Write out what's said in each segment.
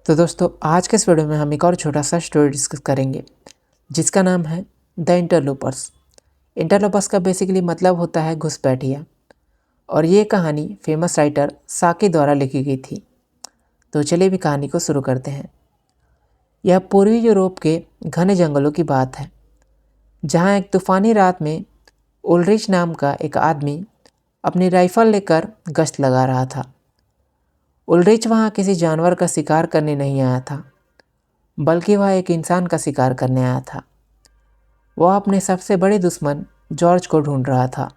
तो दोस्तों आज के इस वीडियो में हम एक और छोटा सा स्टोरी डिस्कस करेंगे जिसका नाम है द इंटरलोपर्स। इंटरलोपर्स का बेसिकली मतलब होता है घुसपैठिया और ये कहानी फेमस राइटर साकी द्वारा लिखी गई थी। तो चलिए भी कहानी को शुरू करते हैं। यह पूर्वी यूरोप के घने जंगलों की बात है जहाँ एक तूफानी रात में उल्रिच नाम का एक आदमी अपनी राइफल लेकर गश्त लगा रहा था। उल्रिच वहाँ किसी जानवर का शिकार करने नहीं आया था, बल्कि वह एक इंसान का शिकार करने आया था। वह अपने सबसे बड़े दुश्मन जॉर्ज को ढूंढ रहा था।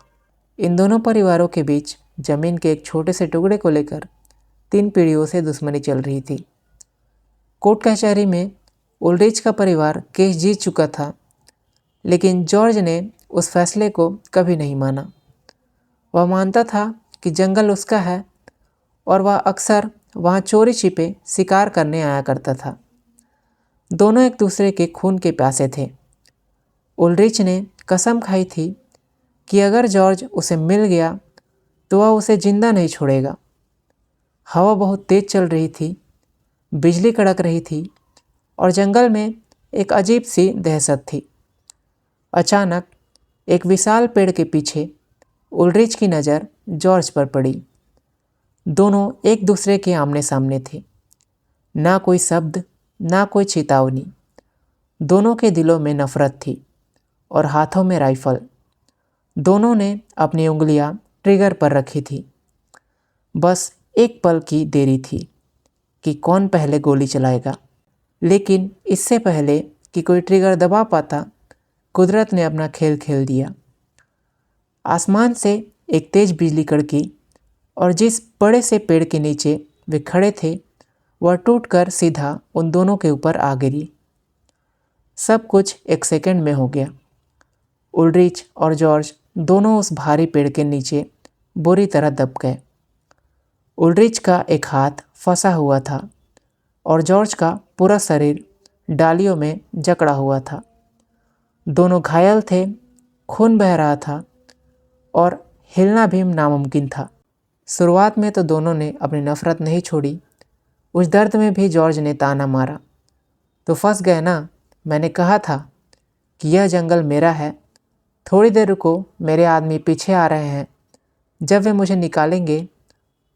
इन दोनों परिवारों के बीच जमीन के एक छोटे से टुकड़े को लेकर 3 पीढ़ियों से दुश्मनी चल रही थी। कोर्ट कचहरी में उल्रिच का परिवार केस जीत चुका था, लेकिन जॉर्ज ने उस फैसले को कभी नहीं माना। वह मानता था कि जंगल उसका है और वह अक्सर वहाँ चोरी छिपे शिकार करने आया करता था। दोनों एक दूसरे के खून के प्यासे थे। उल्रिच ने कसम खाई थी कि अगर जॉर्ज उसे मिल गया तो वह उसे जिंदा नहीं छोड़ेगा। हवा बहुत तेज चल रही थी, बिजली कड़क रही थी और जंगल में एक अजीब सी दहशत थी। अचानक एक विशाल पेड़ के पीछे उल्रिच की नज़र जॉर्ज पर पड़ी। दोनों एक दूसरे के आमने सामने थे। ना कोई शब्द, ना कोई चेतावनी। दोनों के दिलों में नफरत थी और हाथों में राइफल। दोनों ने अपनी उंगलियां ट्रिगर पर रखी थी। बस एक पल की देरी थी कि कौन पहले गोली चलाएगा। लेकिन इससे पहले कि कोई ट्रिगर दबा पाता, कुदरत ने अपना खेल खेल दिया। आसमान से एक तेज बिजली कड़की और जिस बड़े से पेड़ के नीचे वे खड़े थे वह टूटकर सीधा उन दोनों के ऊपर आ गिरी। सब कुछ एक सेकंड में हो गया। उल्रिच और जॉर्ज दोनों उस भारी पेड़ के नीचे बुरी तरह दब गए। उल्रिच का एक हाथ फंसा हुआ था और जॉर्ज का पूरा शरीर डालियों में जकड़ा हुआ था। दोनों घायल थे, खून बह रहा था और हिलना भी नामुमकिन था। शुरुआत में तो दोनों ने अपनी नफरत नहीं छोड़ी। उस दर्द में भी जॉर्ज ने ताना मारा, तो फंस गए ना, मैंने कहा था कि यह जंगल मेरा है। थोड़ी देर रुको, मेरे आदमी पीछे आ रहे हैं। जब वे मुझे निकालेंगे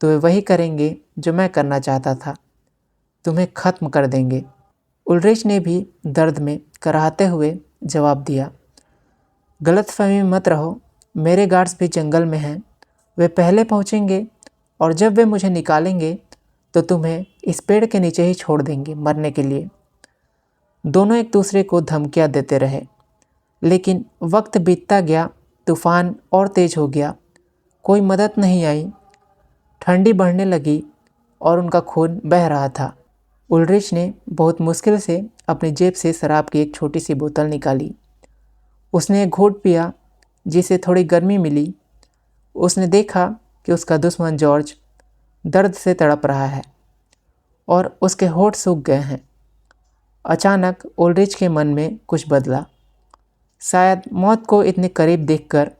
तो वे वही करेंगे जो मैं करना चाहता था, तुम्हें ख़त्म कर देंगे। उल्रिच ने भी दर्द में कराहते हुए जवाब दिया, गलतफहमी में मत रहो, मेरे गार्ड्स भी जंगल में हैं। वे पहले पहुंचेंगे और जब वे मुझे निकालेंगे तो तुम्हें इस पेड़ के नीचे ही छोड़ देंगे मरने के लिए। दोनों एक दूसरे को धमकियां देते रहे, लेकिन वक्त बीतता गया, तूफान और तेज हो गया। कोई मदद नहीं आई। ठंडी बढ़ने लगी और उनका खून बह रहा था। उल्रिच ने बहुत मुश्किल से अपनी जेब से शराब की एक छोटी सी बोतल निकाली। उसने एक घूंट पिया, जिसे थोड़ी गर्मी मिली। उसने देखा कि उसका दुश्मन जॉर्ज दर्द से तड़प रहा है और उसके होंठ सूख गए हैं। अचानक उल्रिच के मन में कुछ बदला। शायद मौत को इतने करीब देखकर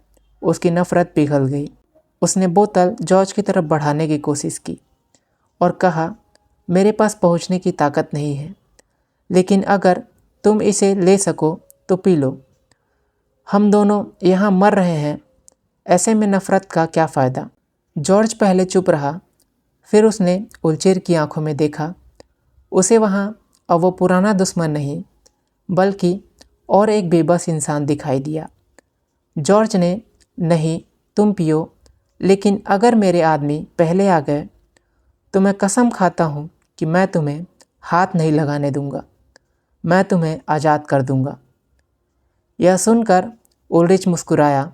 उसकी नफरत पिघल गई। उसने बोतल जॉर्ज की तरफ बढ़ाने की कोशिश की और कहा, मेरे पास पहुंचने की ताकत नहीं है, लेकिन अगर तुम इसे ले सको तो पी लो। हम दोनों यहाँ मर रहे हैं, ऐसे में नफरत का क्या फ़ायदा। जॉर्ज पहले चुप रहा, फिर उसने उल्चेर की आंखों में देखा। उसे वहाँ अब वो पुराना दुश्मन नहीं, बल्कि और एक बेबस इंसान दिखाई दिया। जॉर्ज ने, नहीं तुम पियो, लेकिन अगर मेरे आदमी पहले आ गए तो मैं कसम खाता हूँ कि मैं तुम्हें हाथ नहीं लगाने दूंगा। मैं तुम्हें आज़ाद कर दूंगा। यह सुनकर उल्रिच मुस्कुराया।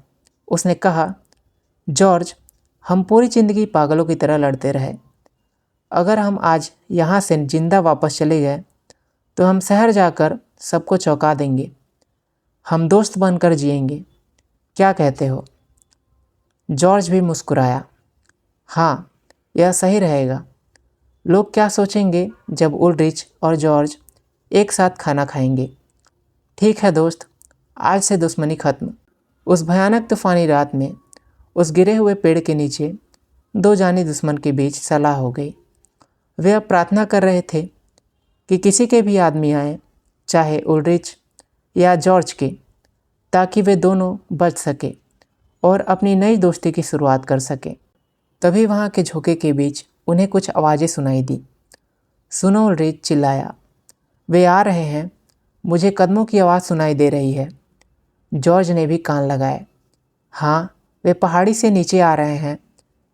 उसने कहा, जॉर्ज, हम पूरी ज़िंदगी पागलों की तरह लड़ते रहे। अगर हम आज यहाँ से जिंदा वापस चले गए तो हम शहर जाकर सबको चौंका देंगे। हम दोस्त बनकर जिएंगे, क्या कहते हो? जॉर्ज भी मुस्कुराया, हाँ, यह सही रहेगा। लोग क्या सोचेंगे जब उल्रिच और जॉर्ज एक साथ खाना खाएंगे? ठीक है दोस्त, आज से दुश्मनी खत्म। उस भयानक तूफानी रात में उस गिरे हुए पेड़ के नीचे 2 जानी दुश्मन के बीच सलाह हो गई। वे अब प्रार्थना कर रहे थे कि किसी के भी आदमी आए, चाहे उल्ड्रिच या जॉर्ज के, ताकि वे दोनों बच सके और अपनी नई दोस्ती की शुरुआत कर सके। तभी वहाँ के झोंके के बीच उन्हें कुछ आवाज़ें सुनाई दी। सुनो, उल्ड्रिच चिल्लाया, वे आ रहे हैं, मुझे कदमों की आवाज़ सुनाई दे रही है। जॉर्ज ने भी कान लगाए। हाँ, वे पहाड़ी से नीचे आ रहे हैं।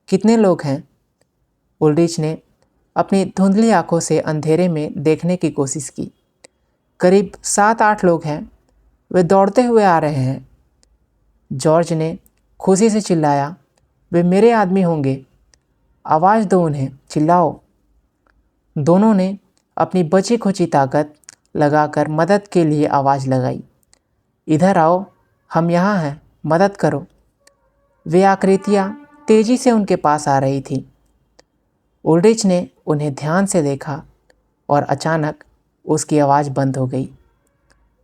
कितने लोग हैं? उल्ड्रिच ने अपनी धुंधली आंखों से अंधेरे में देखने की कोशिश की। करीब 7-8 लोग हैं, वे दौड़ते हुए आ रहे हैं। जॉर्ज ने खुशी से चिल्लाया, वे मेरे आदमी होंगे, आवाज़ दो उन्हें, चिल्लाओ। दोनों ने अपनी बची खुची ताकत लगाकर मदद के लिए आवाज़ लगाई। इधर आओ, हम यहाँ हैं, मदद करो। वे आकृतियाँ तेज़ी से उनके पास आ रही थीं। उल्ड्रिच ने उन्हें ध्यान से देखा और अचानक उसकी आवाज़ बंद हो गई।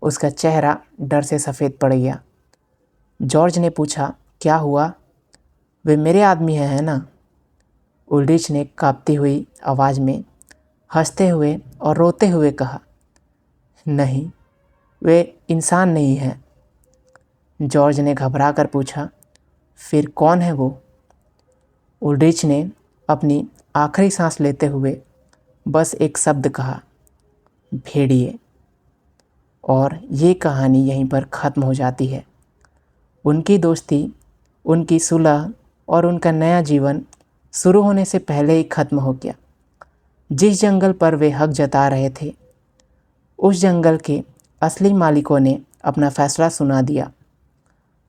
उसका चेहरा डर से सफ़ेद पड़ गया। जॉर्ज ने पूछा, क्या हुआ? वे मेरे आदमी हैं, है ना? उल्ड्रिच ने कांपती हुई आवाज़ में, हंसते हुए और रोते हुए कहा, नहीं, वे इंसान नहीं हैं। जॉर्ज ने घबरा कर पूछा, फिर कौन है वो? उल्ड्रिच ने अपनी आखिरी सांस लेते हुए बस एक शब्द कहा, भेड़िए। और ये कहानी यहीं पर ख़त्म हो जाती है। उनकी दोस्ती, उनकी सुलह और उनका नया जीवन शुरू होने से पहले ही ख़त्म हो गया। जिस जंगल पर वे हक जता रहे थे, उस जंगल के असली मालिकों ने अपना फ़ैसला सुना दिया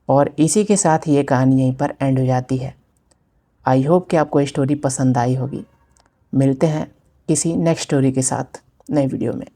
और इसी के साथ ये कहानी यहीं पर एंड हो जाती है। आई होप कि आपको ये स्टोरी पसंद आई होगी। मिलते हैं किसी नेक्स्ट स्टोरी के साथ नए वीडियो में।